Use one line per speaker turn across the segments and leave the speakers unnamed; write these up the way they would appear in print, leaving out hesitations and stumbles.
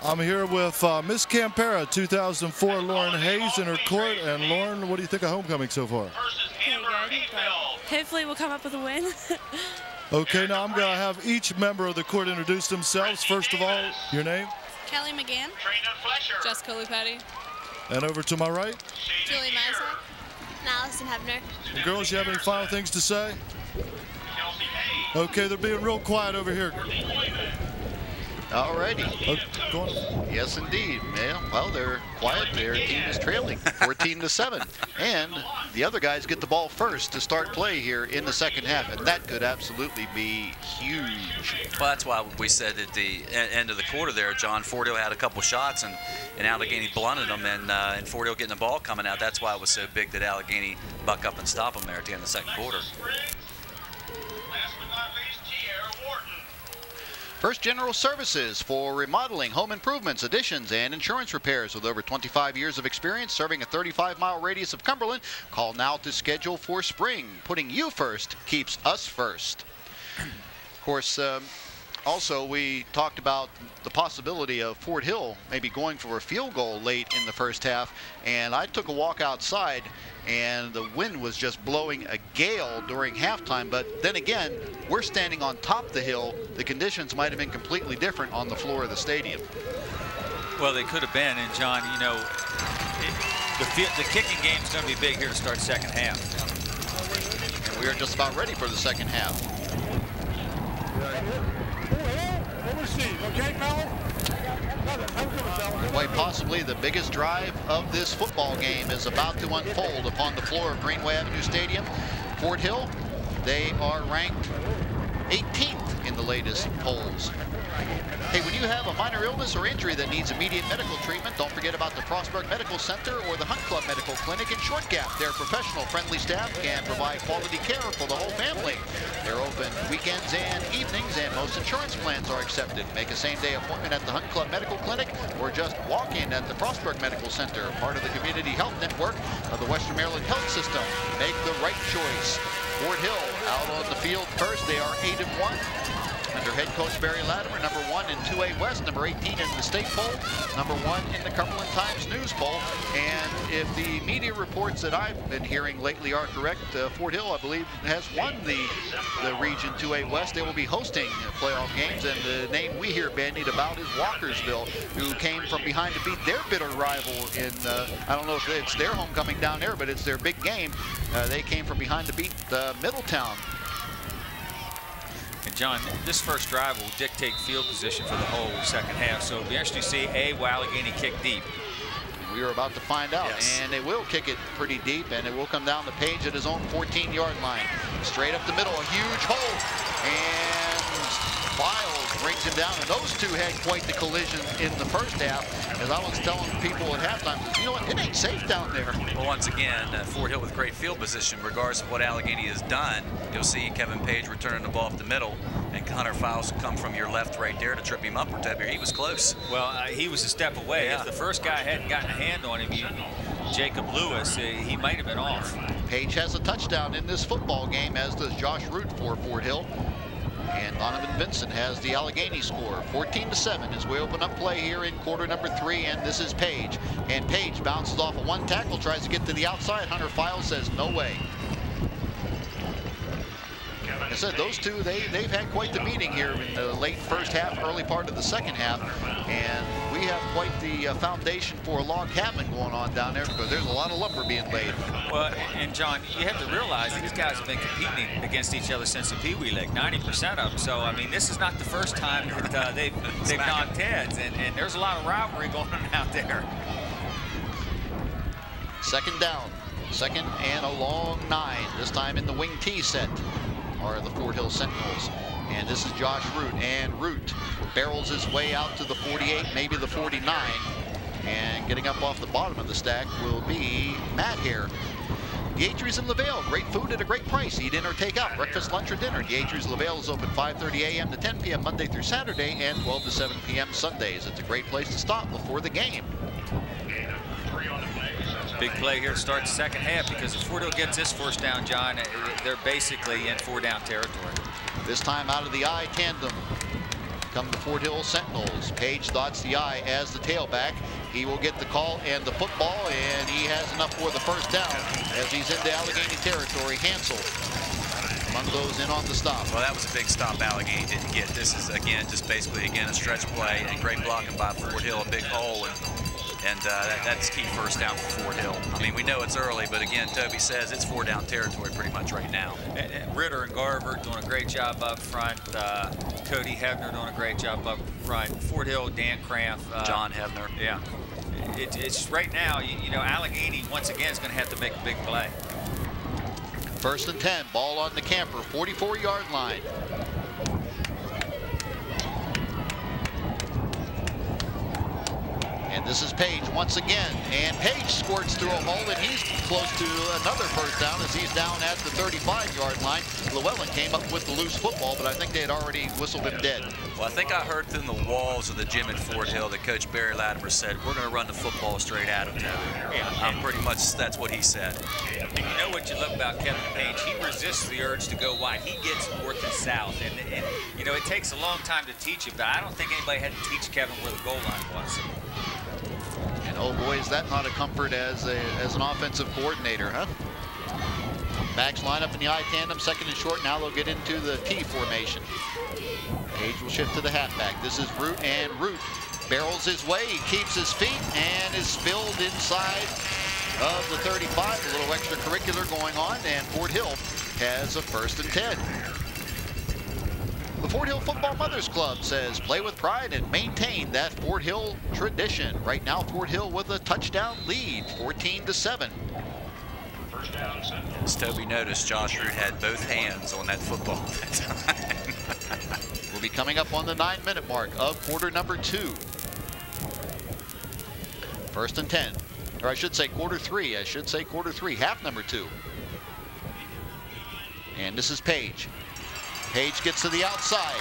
I'm here with Miss Campera, 2004 Lauren Hayes in her court. And Lauren, what do you think of homecoming so far?
Pretty good, but hopefully we'll come up with a win.
Okay, now I'm going to have each member of the court introduce themselves. First of all, your name?
Kelly McGann. Jessica Lupetti.
And over to my right?
Julie Mazak. And Allison Hebner.
And girls, you have any final things to say? Okay, they're being real quiet over here.
Alrighty.
Go on.
Yes, indeed. Well, they're quiet. Their team is trailing 14-7. And the other guys get the ball first to start play here in the second half, and that could absolutely be huge.
Well, that's why we said at the end of the quarter there, John, Fort Hill had a couple shots, and Allegheny blunted them, and Fort Hill getting the ball coming out. That's why it was so big that Allegheny buck up and stop them there at the end of the second quarter.
First General Services for remodeling, home improvements, additions, and insurance repairs. With over 25 years of experience serving a 35-mile radius of Cumberland, call now to schedule for spring. Putting you first keeps us first. Of course, also we talked about the possibility of Fort Hill maybe going for a field goal late in the first half, and I took a walk outside and the wind was just blowing a gale during halftime. But then again, we're standing on top of the hill. The conditions might have been completely different on the floor of the stadium.
Well, they could have been. And John, you know, the kicking game is going to be big here to start second half.
And we are just about ready for the second half. Quite possibly the biggest drive of this football game is about to unfold upon the floor of Greenway Avenue Stadium. Fort Hill, they are ranked 18th in the latest polls. Hey, when you have a minor illness or injury that needs immediate medical treatment, don't forget about the Frostburg Medical Center or the Hunt Club Medical Clinic in Short Gap. Their professional, friendly staff can provide quality care for the whole family. They're open weekends and evenings, and most insurance plans are accepted. Make a same-day appointment at the Hunt Club Medical Clinic or just walk in at the Frostburg Medical Center, part of the Community Health Network of the Western Maryland Health System. Make the right choice. Fort Hill out on the field first. They are 8-1. Under head coach Barry Latimer, number 1 in 2A West, number 18 in the state poll, number 1 in the Cumberland Times News poll. And if the media reports that I've been hearing lately are correct, Fort Hill, I believe, has won the region 2A West. They will be hosting playoff games, and the name we hear bandied about is Walkersville, who came from behind to beat their bitter rival in, I don't know if it's their homecoming down there, but it's their big game. They came from behind to beat Middletown.
And John, this first drive will dictate field position for the whole second half. So it'll be interesting to see, will Allegheny kick deep?
We are about to find out.
Yes.
And they will kick it pretty deep, and it will come down the Page at his own 14-yard line. Straight up the middle, a huge hole. And Biles brings him down, and those two had quite the collision in the first half. As I was telling people at halftime, you know what, it ain't safe down there.
Well, once again, Fort Hill with great field position, regardless of what Allegheny has done. You'll see Kevin Page returning the ball up the middle, and Hunter Files will come from your left right there to trip him up or Tebby. He was close.
Well, he was a step away.
Yeah.
If the first guy hadn't gotten a hand on him, Jacob Lewis, he might have been off.
Page has a touchdown in this football game, as does Josh Root for Fort Hill. And Donovan Vincent has the Allegheny score. 14-7 as we open up play here in quarter number 3, and this is Page. And Page bounces off of one tackle, tries to get to the outside. Hunter Files says no way. Like I said, those two, they've had quite the meeting here in the late first half, early part of the second half. And we have quite the foundation for a log cabin going on down there, because there's a lot of lumber being laid.
Well, and John, you have to realize these guys have been competing against each other since the Pee Wee League, 90% of them. So, I mean, this is not the first time that they've knocked heads, and there's a lot of rivalry going on out there.
Second down, second and a long 9, this time in the wing T set are the Fort Hill Sentinels. And this is Josh Root, and Root barrels his way out to the 48, maybe the 49. And getting up off the bottom of the stack will be Matt here. Dietri's in LaVale, great food at a great price. Eat in or take out, breakfast, lunch, or dinner. Dietri's LaVale is open 5:30 a.m. to 10 p.m. Monday through Saturday, and 12 to 7 p.m. Sundays. It's a great place to stop before the game.
Big play here to start the second half, because if Fort Hill gets this first down, John, they're basically in 4-down territory.
This time out of the I tandem. come the Fort Hill Sentinels. Page dots the I as the tailback. He will get the call and the football, and he has enough for the first down as he's into Allegheny territory. Hansel among those in on the stop.
Well, that was a big stop Allegheny didn't get. This is, again, just basically, again, a stretch play and great blocking by Fort Hill, a big hole, and that's key first down for Fort Hill. I mean, we know it's early, but again, Toby says it's 4-down territory pretty much right now.
And Ritter and Garver doing a great job up front. Cody Hebner doing a great job up front. Fort Hill, Dan Cramp.
John Hebner.
Yeah. It's right now, you know, Allegheny once again is going to have to make a big play.
1st and 10, ball on the camper, 44-yard line. And this is Page once again, and Page squirts through a hole, and he's close to another first down as he's down at the 35-yard line. Llewellyn came up with the loose football, but I think they had already whistled him dead.
Well, I think I heard through the walls of the gym at Fort Hill that Coach Barry Latimer said, we're going to run the football straight at him, Toby. Yeah, pretty much that's what he said.
And you know what you love about Kevin Page? He resists the urge to go wide. He gets north and south, and you know, it takes a long time to teach it, but I don't think anybody had to teach Kevin where the goal line was.
And oh boy, is that not a comfort as an offensive coordinator, huh? Backs line up in the I tandem, 2nd and short. Now they'll get into the T formation. Page will shift to the halfback. This is Root, and Root barrels his way. He keeps his feet and is spilled inside of the 35. A little extracurricular going on, and Fort Hill has a 1st and 10. The Fort Hill Football Mothers Club says play with pride and maintain that Fort Hill tradition. Right now, Fort Hill with a touchdown lead, 14-7.
As Toby noticed, Josh Root had both hands on that football at that time.
We'll be coming up on the 9-minute mark of quarter number 2. 1st and 10, or I should say quarter 3. Half number 2. And this is Page. Page gets to the outside.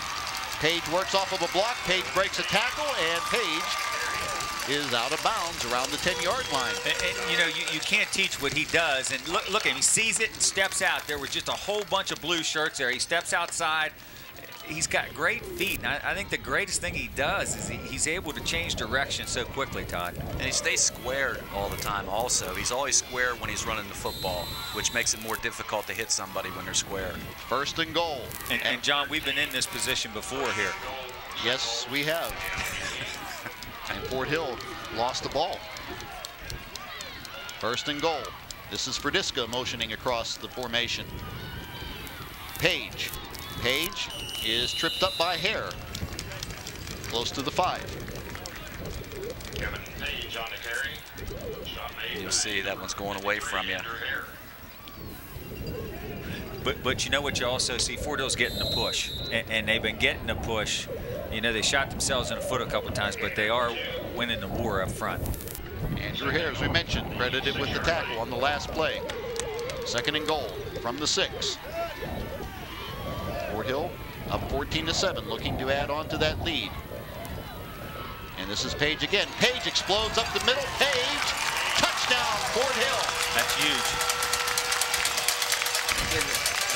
Page works off of a block. Page breaks a tackle, and Page is out of bounds around the 10-yard line.
And you know, you can't teach what he does. And look at him. He sees it and steps out. There was just a whole bunch of blue shirts there. He steps outside. He's got great feet. And I think the greatest thing he does is he's able to change direction so quickly, Todd.
And he stays squared all the time also. He's always square when he's running the football, which makes it more difficult to hit somebody when they're squared.
1st and goal.
And John, we've been in this position before here.
Yes, we have. And Fort Hill lost the ball. 1st and goal. This is Ferdiska motioning across the formation. Page. Page is tripped up by Hare. Close to the 5.
You'll see that one's going away from you.
But you know what you also see? Fort Hill's getting the push. And they've been getting the push. You know, they shot themselves in the foot a couple times, but they are winning the war up front.
Andrew Hare, as we mentioned, credited with the tackle on the last play. 2nd and goal from the 6. Fort Hill up 14-7, looking to add on to that lead. And this is Page again. Page explodes up the middle. Page, touchdown, Fort Hill.
That's huge.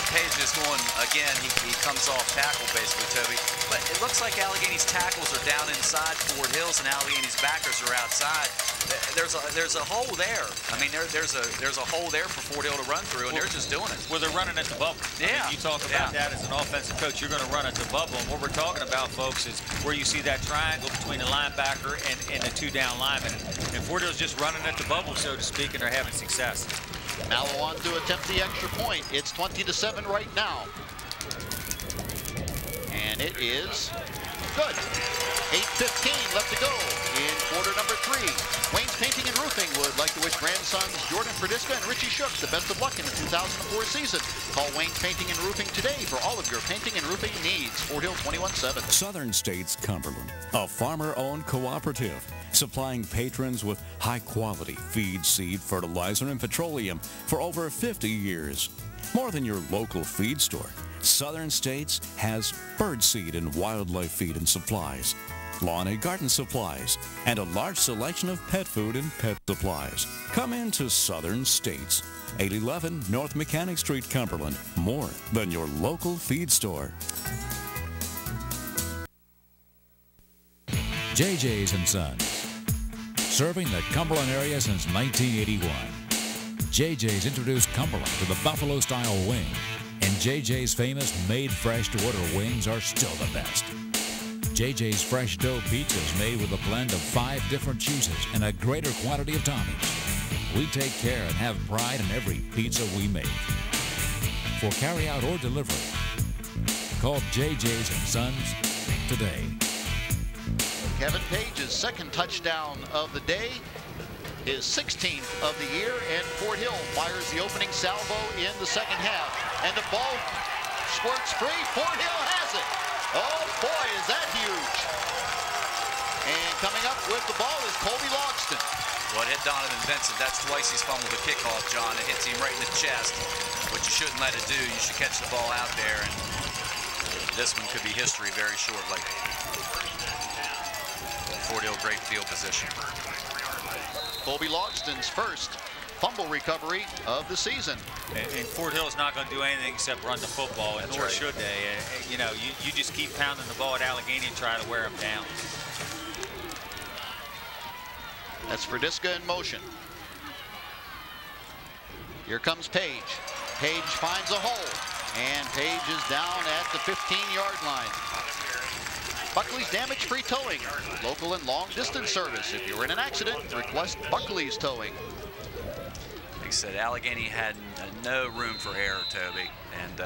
Page is going, again, he comes off tackle basically, Toby. But it looks like Allegheny's tackles are down inside Fort Hill's and Allegheny's backers are outside. There's a hole there. I mean, there's a hole there for Fort Hill to run through, and they're just doing it.
Well, they're running at the bubble.
Yeah.
I mean, you talk about that as an offensive coach. You're going to run at the bubble. And what we're talking about, folks, is where you see that triangle between the linebacker and the 2-down lineman. And Fort Hill's just running at the bubble, so to speak, and they're having success.
Now on to attempt the extra point. It's 20-7 right now. And it is good. 8:15 left to go in quarter number 3. Wayne's Painting and Roofing would like to wish grandsons Jordan Ferdiska and Richie Shook the best of luck in the 2004 season. Call Wayne's Painting and Roofing today for all of your painting and roofing needs. Fort Hill 21-7.
Southern States Cumberland, a farmer-owned cooperative, supplying patrons with high-quality feed, seed, fertilizer, and petroleum for over 50 years. More than your local feed store, Southern States has birdseed and wildlife feed and supplies, lawn and garden supplies, and a large selection of pet food and pet supplies. Come into Southern States, 811 North Mechanic Street, Cumberland. More than your local feed store.
JJ's and Sons. Serving the Cumberland area since 1981. JJ's introduced Cumberland to the buffalo-style wing, and JJ's famous made fresh to order wings are still the best. JJ's fresh dough pizza is made with a blend of 5 different cheeses and a greater quantity of toppings. We take care and have pride in every pizza we make. For carry-out or delivery, call JJ's and Sons today.
Kevin Page's second touchdown of the day, his 16th of the year, and Fort Hill fires the opening salvo in the second half. And the ball squirts free. Fort Hill has it. Oh boy, is that huge. And coming up with the ball is Colby Logston.
Well, it hit Donovan Vincent. That's twice he's fumbled the kickoff, John. It hits him right in the chest, which you shouldn't let it do. You should catch the ball out there, and this one could be history very shortly. Fort Hill, great field position.
Colby Logston's first fumble recovery of the season.
And Fort Hill is not going to do anything except run the football, and nor should they. You know, you just keep pounding the ball at Allegheny and try to wear them down.
That's Ferdiska in motion. Here comes Page. Page finds a hole, and Page is down at the 15-yard line. Buckley's damage-free towing, local and long-distance service. If you're in an accident, request Buckley's towing.
Like I said, Allegheny had no room for error, Toby, and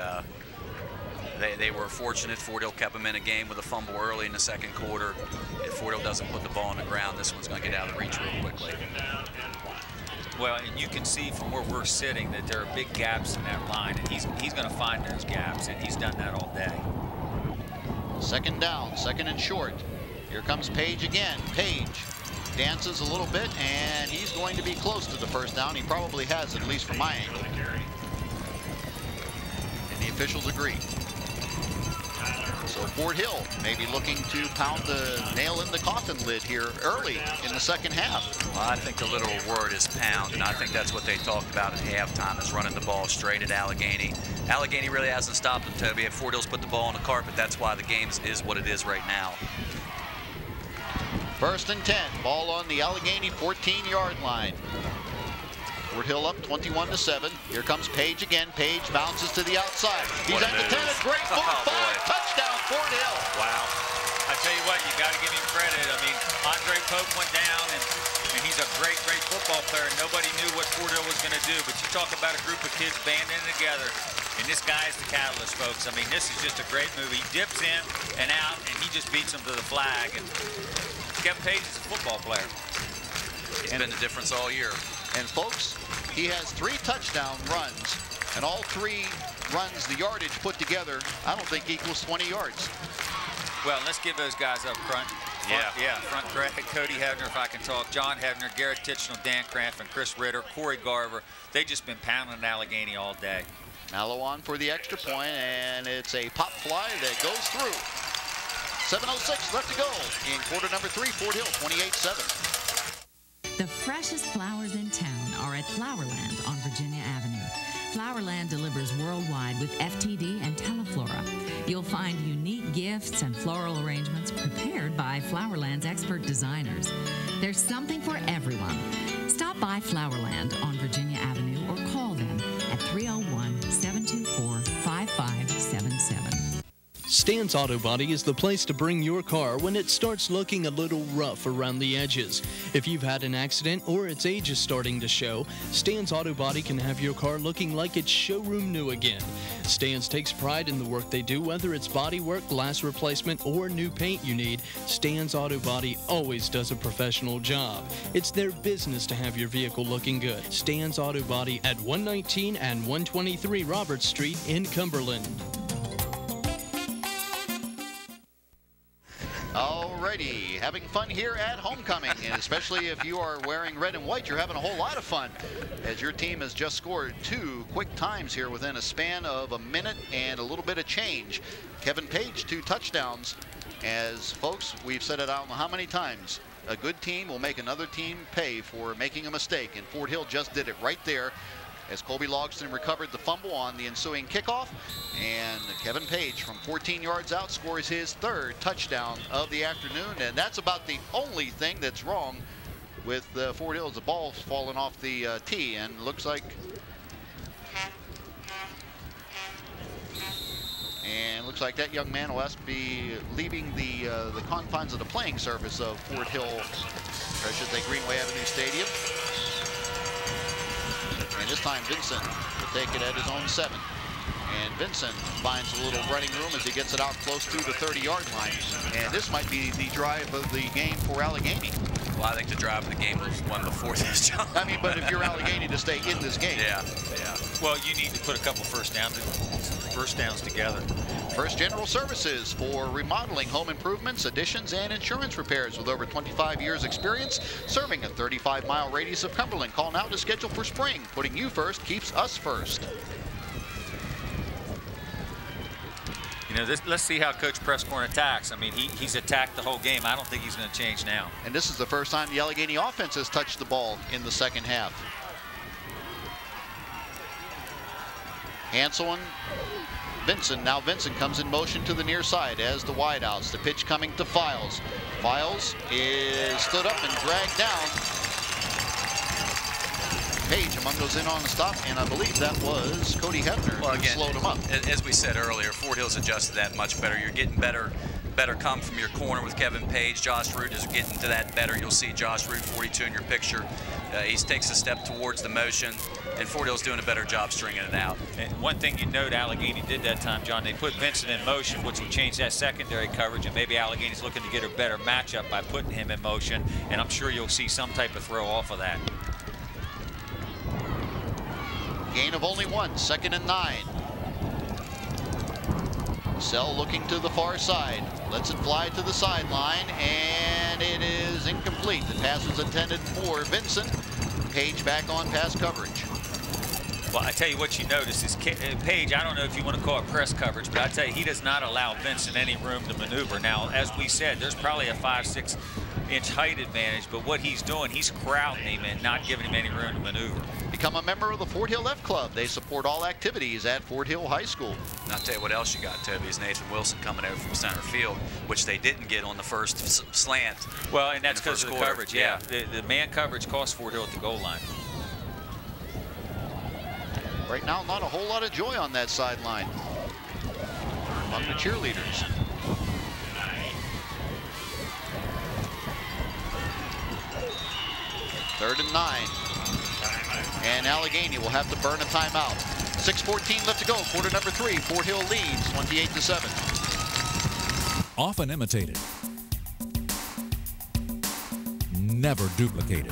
they were fortunate. Fort Hill kept them in a game with a fumble early in the second quarter. If Fort Hill doesn't put the ball on the ground, this one's going to get out of reach real quickly.
Well, and you can see from where we're sitting that there are big gaps in that line, and he's going to find those gaps, and he's done that all day.
Second down, second and short. Here comes Page again. Page dances a little bit, and he's going to be close to the first down. He probably has, at least from my angle. And the officials agree. So Fort Hill may be looking to pound the nail in the coffin lid here early in the second half.
Well, I think the literal word is pound, and I think that's what they talked about at halftime, is running the ball straight at Allegheny. Allegheny really hasn't stopped them, Toby. If Fort Hill's put the ball on the carpet, that's why the game is what it is right now.
First and 10, ball on the Allegheny 14-yard line. Fort Hill up 21-7. Here comes Page again. Page bounces to the outside. He's at the 10. A great move. Touchdown, Fort Hill.
Wow. I tell you what, you got to give him credit. I mean, Andre Pope went down, and he's a great football player. Nobody knew what Fort Hill was going to do, but you talk about a group of kids banding together, and this guy is the catalyst, folks. I mean, this is just a great move. He dips in and out, and he just beats them to the flag. And Kevin Page is a football player.
He's been the difference all year.
And folks, he has 3 touchdown runs, and all 3 runs, the yardage put together, I don't think equals 20 yards.
Well, let's give those guys up front. Front Cody Hebner, if I can talk, John Hebner, Garrett Tichenal, Dan Cranf, and Chris Ritter, Corey Garver. They've just been pounding Allegheny all day.
Mallow on for the extra point, and it's a pop fly that goes through. 7:06 left to go in quarter number 3. Fort Hill 28-7.
The freshest flowers in town are at Flowerland on Virginia Avenue. Flowerland delivers worldwide with FTD and Teleflora. You'll find unique gifts and floral arrangements prepared by Flowerland's expert designers. There's something for everyone. Stop by Flowerland on Virginia Avenue or call them at 301-724-5577.
Stan's Auto Body is the place to bring your car when it starts looking a little rough around the edges. If you've had an accident or its age is starting to show, Stan's Auto Body can have your car looking like it's showroom new again. Stan's takes pride in the work they do, whether it's body work, glass replacement, or new paint you need. Stan's Auto Body always does a professional job. It's their business to have your vehicle looking good. Stan's Auto Body at 119 and 123 Roberts Street in Cumberland.
Alrighty, having fun here at homecoming, and especially if you are wearing red and white, you're having a whole lot of fun, as your team has just scored 2 quick times here within a span of a minute and a little bit of change. Kevin Page, 2 touchdowns. As folks, we've said it I don't know how many times, a good team will make another team pay for making a mistake, and Fort Hill just did it right there. as Colby Logston recovered the fumble on the ensuing kickoff. And Kevin Page from 14 yards out scores his 3rd touchdown of the afternoon. And that's about the only thing that's wrong with Fort Hill. The ball's falling off the tee, and looks like that young man will have to be leaving the confines of the playing surface of Fort Hill, or should say Greenway Avenue Stadium. And this time Vincent will take it at his own 7. And Vincent finds a little running room as he gets it out close to the 30-yard line. And this might be the drive of the game for Allegheny.
Well, I think the drive of the game was one before this, John.
I mean, but if you're Allegheny to stay in this game.
Yeah.
Well, you need to put a couple first downs together.
First General Services for remodeling, home improvements, additions, and insurance repairs with over 25 years experience, serving a 35-mile radius of Cumberland. Call now to schedule for spring. Putting you first keeps us first.
You know, let's see how Coach Prescorn attacks. I mean, he's attacked the whole game. I don't think he's going to change now.
And this is the first time the Allegheny offense has touched the ball in the second half. Hansel and Vincent. Now Vincent comes in motion to the near side as the wideouts. The pitch coming to Files. Files is stood up and dragged down. Page among those in on the stop, and I believe that was Cody Hefner who slowed him up.
As we said earlier, Fort Hill's adjusted that much better. You're getting better come from your corner with Kevin Page. Josh Root is getting to that better. You'll see Josh Root, 42 in your picture. He takes a step towards the motion, and Fort Hill's doing a better job stringing it out.
And one thing you note Allegheny did that time, John, they put Vincent in motion, which will change that secondary coverage, and maybe Allegheny's looking to get a better matchup by putting him in motion, and I'm sure you'll see some type of throw off of that.
Gain of only 1, 2nd and 9. Sell looking to the far side. Lets it fly to the sideline, and it is incomplete. The pass was intended for Vincent. Page back on pass coverage.
Well, I tell you what you notice is Page, I don't know if you want to call it press coverage, but I tell you, he does not allow Vincent any room to maneuver. Now, as we said, there's probably a 5-6 inch height advantage, but what he's doing, he's crowding him and not giving him any room to maneuver.
Become a member of the Fort Hill F Club. They support all activities at Fort Hill High School.
And I'll tell you what else you got, Toby, is Nathan Wilson coming over from center field, which they didn't get on the first slant.
Well, and that's because of the coverage,
yeah.
The man coverage cost Fort Hill at the goal line.
Right now, not a whole lot of joy on that sideline among the cheerleaders. Third and 9. And Allegheny will have to burn a timeout. 6:14 left to go, quarter number 3. Fort Hill leads 28-7.
Often imitated, never duplicated.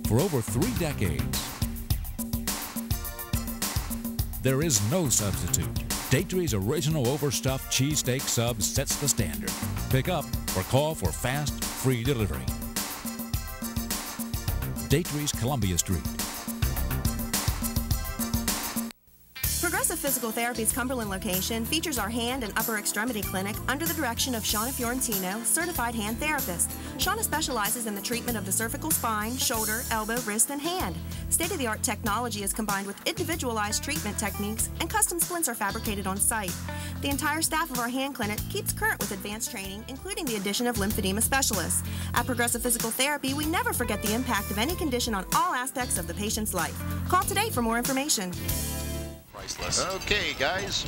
For over 3 decades, there is no substitute. Datery's original overstuffed cheesesteak sub sets the standard. Pick up or call for fast, free delivery. Datery's Columbia Street.
Progressive Physical Therapy's Cumberland location features our hand and upper extremity clinic under the direction of Shauna Fiorentino, certified hand therapist. Shauna specializes in the treatment of the cervical spine, shoulder, elbow, wrist, and hand. State-of-the-art technology is combined with individualized treatment techniques, and custom splints are fabricated on site. The entire staff of our hand clinic keeps current with advanced training, including the addition of lymphedema specialists. At Progressive Physical Therapy, we never forget the impact of any condition on all aspects of the patient's life. Call today for more information.
Priceless.
Okay, guys,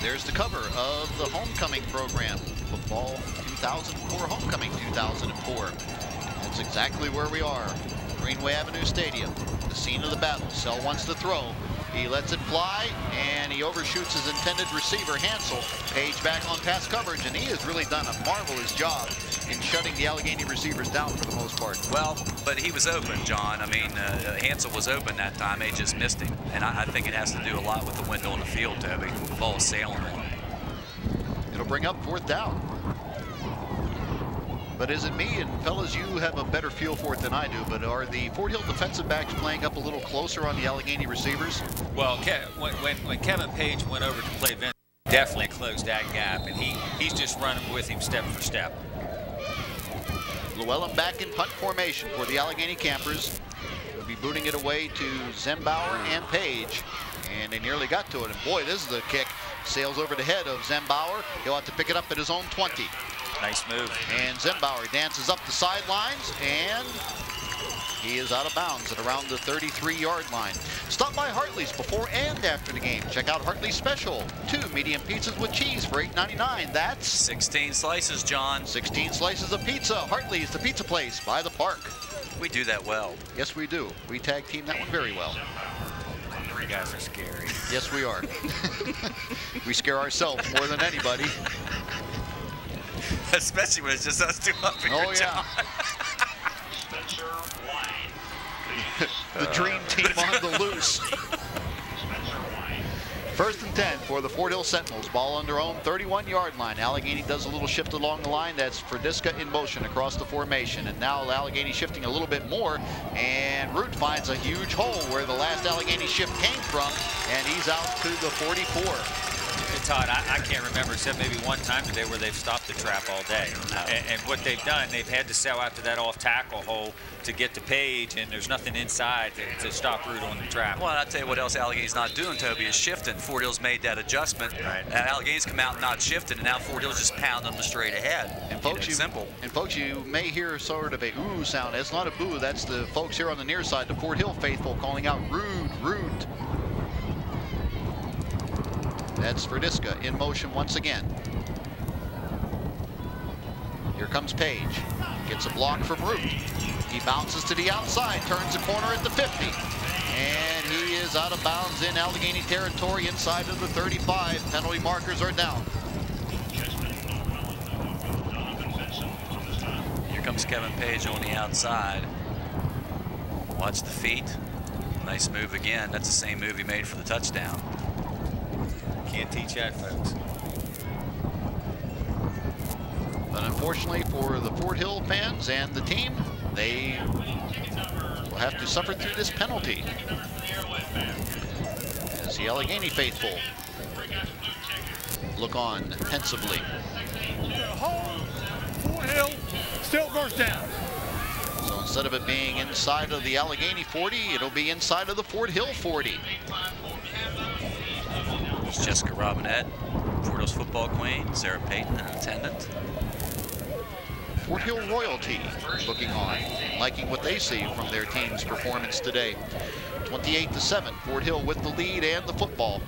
there's the cover of the homecoming program. Football 2004, homecoming 2004. That's exactly where we are. Greenway Avenue Stadium, the scene of the battle. Sell wants to throw. He lets it fly, and he overshoots his intended receiver, Hansel. Page back on pass coverage, and he has really done a marvelous job in shutting the Allegheny receivers down for the most part.
Well, but he was open, John. I mean, Hansel was open that time. They just missed him. And I think it has to do a lot with the window on the field, Toby. The ball is sailing on him.
It'll bring up 4th down. But is it me, and fellas, you have a better feel for it than I do, but are the Fort Hill defensive backs playing up a little closer on the Allegheny receivers?
Well, when Kevin Page went over to play Vince, definitely closed that gap, and he's just running with him step for step.
Llewellyn back in punt formation for the Allegheny Campers. be booting it away to Zembauer and Page. And they nearly got to it. And boy, this is the kick. Sails over the head of Zembauer. He'll have to pick it up at his own 20.
Nice move.
And Zembauer dances up the sidelines, and he is out of bounds at around the 33-yard line. Stop by Hartley's before and after the game. Check out Hartley's special. 2 medium pizzas with cheese for $8.99. That's
16 slices, John.
16 slices of pizza. Hartley's, the pizza place by the park.
We do that well.
Yes, we do. We tag team that one very well.
You guys are scary.
Yes, we are. We scare ourselves more than anybody.
Especially when it's just us two up here.
Oh, yeah. The dream team on the loose. 1st and 10 for the Fort Hill Sentinels. Ball on their own 31-yard line. Allegheny does a little shift along the line. That's Ferdiska in motion across the formation. And now Allegheny shifting a little bit more. And Root finds a huge hole where the last Allegheny shift came from. And he's out to the 44.
Todd, I can't remember except maybe one time today where they've stopped the trap all day. And what they've done, they've had to sell out to that off-tackle hole to get to Page, and there's nothing inside to stop Root on the trap.
Well, I'll tell you what else Allegheny's not doing, Toby, is shifting. Fort Hill's made that adjustment.
Right.
And Allegheny's come out not shifting, and now Fort Hill's just pounding them straight ahead.
And folks,
simple.
And folks, you may hear sort of a ooh sound. It's not a boo. That's the folks here on the near side, the Fort Hill faithful, calling out Root, Root. That's Ferdiska in motion once again. Here comes Page. Gets a block from Root. He bounces to the outside, turns the corner at the 50. And he is out of bounds in Allegheny territory inside of the 35. Penalty markers are down.
Here comes Kevin Page on the outside. Watch the feet. Nice move again. That's the same move he made for the touchdown.
Can't teach that, folks.
But unfortunately for the Fort Hill fans and the team, they will have to suffer through this penalty. As the Allegheny faithful look on pensively.
Fort Hill, still first down.
So instead of it being inside of the Allegheny 40, it'll be inside of the Fort Hill 40.
It's Jessica Robinette, Fort Hill's football queen, Sarah Payton, an attendant.
Fort Hill royalty looking on, liking what they see from their team's performance today. 28-7, Fort Hill with the lead and the football.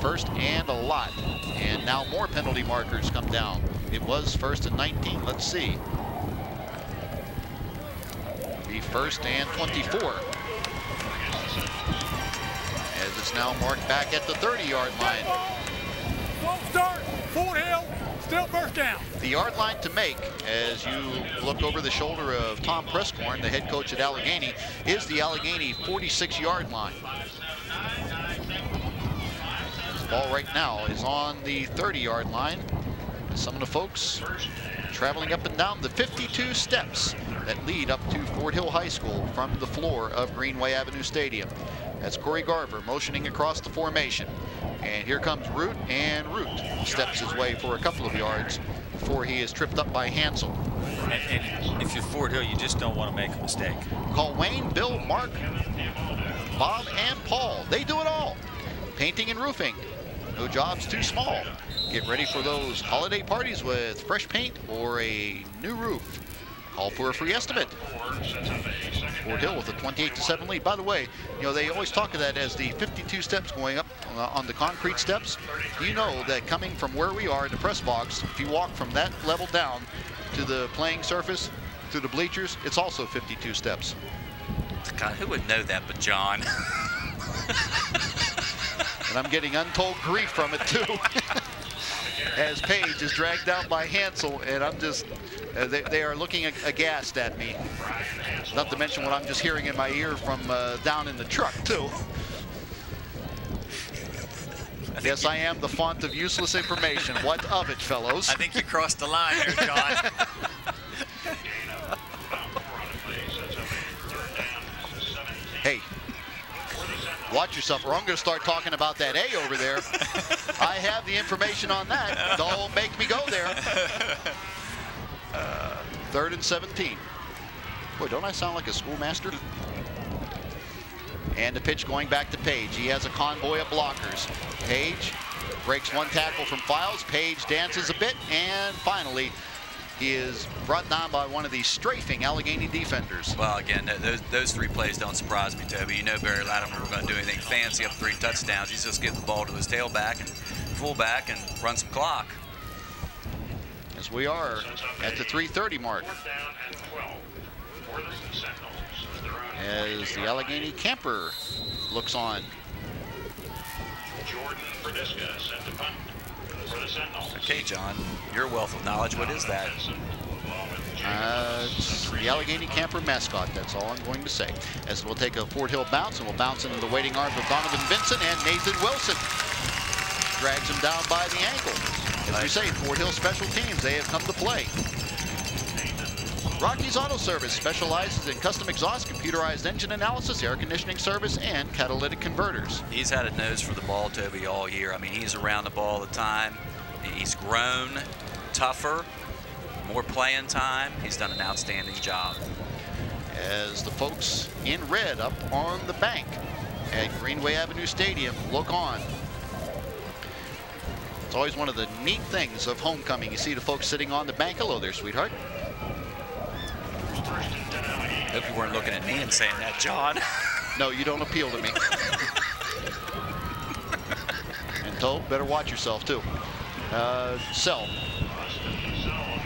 First and a lot. And now more penalty markers come down. It was 1st and 19, let's see. Be 1st and 24. As it's now marked back at the 30-yard line.
Full start, Fort Hill, still first down.
The yard line to make, as you look over the shoulder of Tom Prescorn, the head coach at Allegheny, is the Allegheny 46-yard line. This ball right now is on the 30-yard line. Some of the folks traveling up and down the 52 steps that lead up to Fort Hill High School from the floor of Greenway Avenue Stadium. That's Corey Garver motioning across the formation. And here comes Root, and Root steps his way for a couple of yards before he is tripped up by Hansel.
And if you're Fort Hill, you just don't want to make a mistake.
Call Wayne, Bill, Mark, Bob, and Paul. They do it all. Painting and roofing. No job's too small. Get ready for those holiday parties with fresh paint or a new roof. Call for a free estimate. Fort Hill with a 28-7 lead. By the way, you know, they always talk of that as the 52 steps going up on the concrete steps. You know that coming from where we are in the press box, if you walk from that level down to the playing surface, to the bleachers, it's also 52 steps.
God, who would know that but John?
And I'm getting untold grief from it too. As Page is dragged down by Hansel, and I'm just, they are looking aghast at me. Not to mention what I'm just hearing in my ear from down in the truck too. Yes, I am the font of useless information. What of it, fellows?
I think you crossed the line there, John.
Hey, watch yourself, or I'm going to start talking about that A over there. I have the information on that. Don't make me go there. 3rd and 17. Boy, don't I sound like a schoolmaster? And the pitch going back to Page. He has a convoy of blockers. Page breaks one tackle from Files. Page dances a bit, and finally he is brought down by one of these strafing Allegheny defenders.
Well, again, those 3 plays don't surprise me, Toby. You know Barry Latimer was going to do anything fancy up 3 touchdowns. He's just give the ball to his tailback and fullback and run some clock.
As we are at the 3:30 mark. As the Allegheny camper looks on.
Okay, John, your wealth of knowledge, what is that?
It's the Allegheny camper mascot, that's all I'm going to say. As we'll take a Fort Hill bounce, and we'll bounce into the waiting arms of Donovan Vincent, and Nathan Wilson drags him down by the ankle. As we say, Fort Hill special teams, they have come to play. Rocky's Auto Service specializes in custom exhaust, computerized engine analysis, air conditioning service, and catalytic converters.
He's had a nose for the ball, Toby, all year. I mean, he's around the ball all the time. He's grown tougher, more playing time. He's done an outstanding job.
As the folks in red up on the bank at Greenway Avenue Stadium look on. It's always one of the neat things of homecoming. You see the folks sitting on the bank. Hello there, sweetheart.
Hope you weren't looking at me and saying that, John.
No, you don't appeal to me. And Tobe, better watch yourself too. Sell.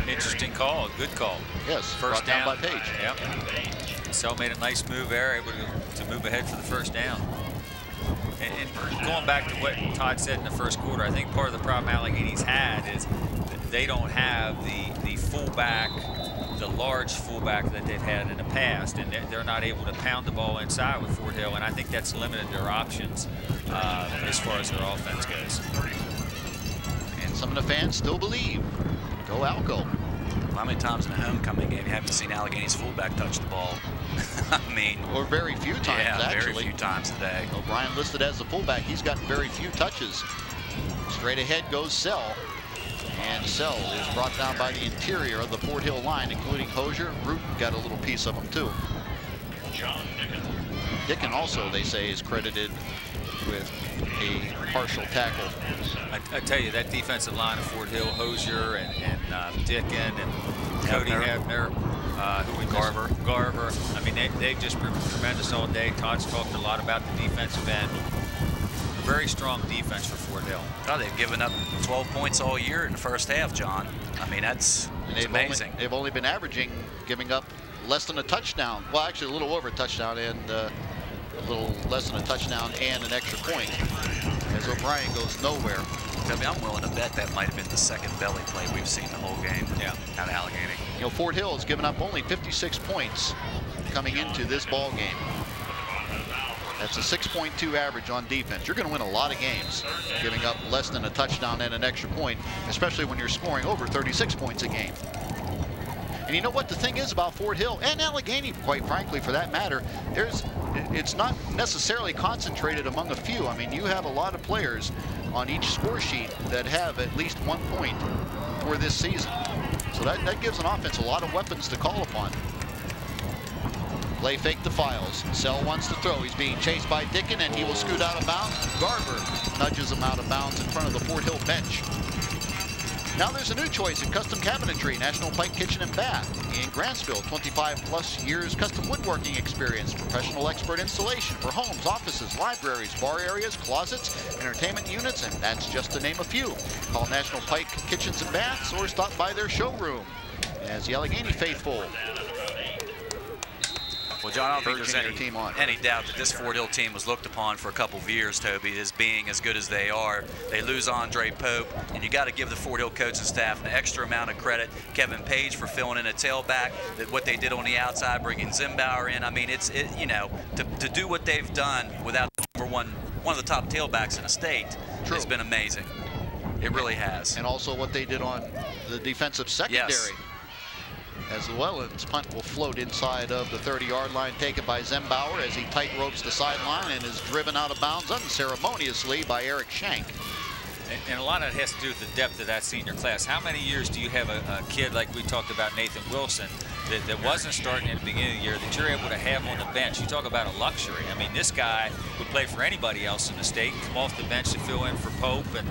Interesting call, good call.
Yes,
first
down by
down
Page.
Yep. Sell made a nice move there, able to move ahead for the first down. And going back to what Todd said in the first quarter, I think part of the problem Allegheny's had is that they don't have the fullback, the large fullback that they've had in the past, and they're not able to pound the ball inside with Fort Hill, and I think that's limited their options as far as their offense goes.
And some of the fans still believe. Go Alco.
How many times in a homecoming game you haven't seen Allegheny's fullback touch the ball? I mean,
or very few times, actually.
Very few times today.
O'Brien listed as the fullback. He's gotten very few touches. Straight ahead goes Sell. And Sell is brought down by the interior of the Fort Hill line, including Hosier. Root got a little piece of him, too. Dickon also, they say, is credited with a partial tackle.
I tell you, that defensive line of Fort Hill, Hosier and Dickon and Cody Hebner, Garver. I mean, they've just been tremendous all day. Todd's talked a lot about the defensive end. Very strong defense for Fort Hill.
Oh, they've given up 12 points all year in the first half, John. I mean, that's amazing.
They've only been averaging, giving up less than a touchdown. Well, actually, a little over a touchdown and a little less than a touchdown and an extra point. As O'Brien goes nowhere.
I mean, I'm willing to bet that might have been the second belly play we've seen the whole game.
Yeah,
out of Allegheny.
You know, Fort Hill has given up only 56 points coming into this ball game. That's a 6.2 average on defense. You're going to win a lot of games giving up less than a touchdown and an extra point, especially when you're scoring over 36 points a game. And you know what the thing is about Fort Hill and Allegheny, quite frankly, for that matter, it's not necessarily concentrated among a few. I mean, you have a lot of players on each score sheet that have at least 1 point for this season. So that gives an offense a lot of weapons to call upon. Play fake to Files. Sell wants to throw. He's being chased by Dickon, and he will scoot out of bounds. Garver nudges him out of bounds in front of the Fort Hill bench. Now there's a new choice in custom cabinetry, National Pike Kitchen and Bath in Grantsville. 25+ years custom woodworking experience, professional expert installation for homes, offices, libraries, bar areas, closets, entertainment units, and that's just to name a few. Call National Pike Kitchens and Baths or stop by their showroom. As the Allegheny faithful.
Well, John, I don't think there's any doubt that this Fort Hill team was looked upon for a couple of years, Toby, as being as good as they are. They lose Andre Pope, and you got to give the Fort Hill coaching staff an extra amount of credit. Kevin Page for filling in a tailback, that what they did on the outside, bringing Zimbauer in. I mean, you know, to do what they've done without one of the top tailbacks in the state has been amazing. It really has.
And also what they did on the defensive secondary.
Yes.
As Llewellyn's punt will float inside of the 30-yard line, taken by Zimbauer as he tight ropes the sideline and is driven out of bounds unceremoniously by Eric Shank.
And a lot of it has to do with the depth of that senior class. How many years do you have a kid like we talked about, Nathan Wilson, that wasn't starting at the beginning of the year, that you're able to have on the bench? You talk about a luxury. I mean, this guy would play for anybody else in the state, come off the bench to fill in for Pope, and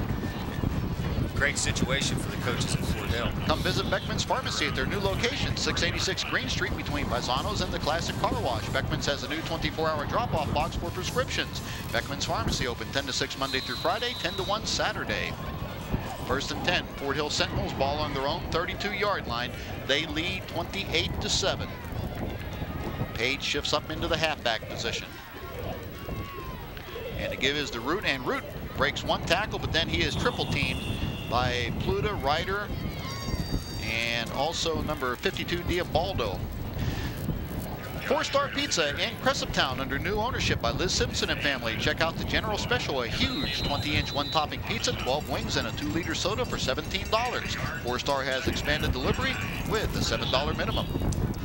great situation for the coaches at Fort Hill.
Come visit Beckman's Pharmacy at their new location, 686 Green Street between Paisanos and the Classic Car Wash. Beckman's has a new 24-hour drop-off box for prescriptions. Beckman's Pharmacy open 10 to 6 Monday through Friday, 10 to 1 Saturday. First and 10, Fort Hill Sentinels ball on their own 32-yard line. They lead 28-7. Page shifts up into the halfback position. And to give is to Root, and Root breaks one tackle, but then he is triple teamed by Pluta, Ryder, and also number 52, Diabaldo. Four Star Pizza in Cresaptown under new ownership by Liz Simpson and family. Check out the General Special, a huge 20-inch one-topping pizza, 12 wings, and a 2-liter soda for $17. Four Star has expanded delivery with a $7 minimum.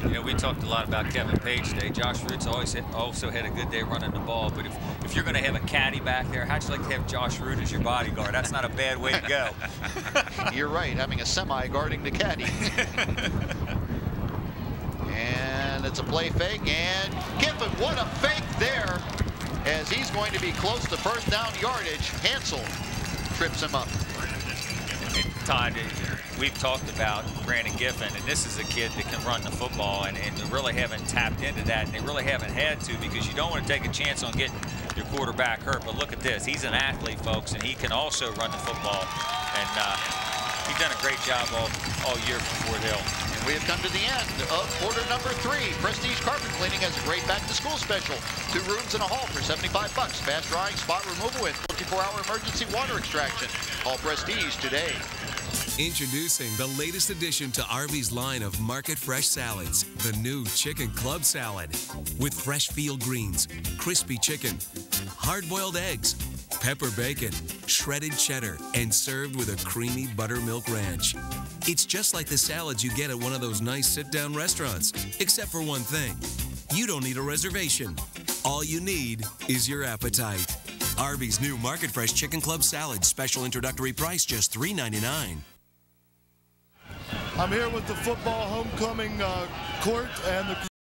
You know, we talked a lot about Kevin Page today. Josh Root's also had a good day running the ball, but if you're going to have a caddy back there, how'd you like to have Josh Root as your bodyguard? That's not a bad way to go.
You're right, having a semi guarding the caddy. And it's a play fake, and Kiffin, what a fake there, as he's going to be close to first down yardage. Hansel trips him up.
Todd, we've talked about Brandon Giffen, and this is a kid that can run the football, and they really haven't tapped into that, and they really haven't had to, because you don't want to take a chance on getting your quarterback hurt. But look at this. He's an athlete, folks, and he can also run the football. And he's done a great job all year for Fort Hill.
And we have come to the end of quarter number 3. Prestige Carpet Cleaning has a great back-to-school special. 2 rooms and a hall for $75. Fast drying, spot removal, and 24-hour emergency water extraction. Call Prestige today.
Introducing the latest addition to Arby's line of Market Fresh salads, the new Chicken Club Salad. With fresh field greens, crispy chicken, hard-boiled eggs, pepper bacon, shredded cheddar, and served with a creamy buttermilk ranch. It's just like the salads you get at one of those nice sit-down restaurants, except for one thing. You don't need a reservation. All you need is your appetite. Arby's new Market Fresh Chicken Club Salad, special introductory price just $3.99.
I'm here with the football homecoming court and the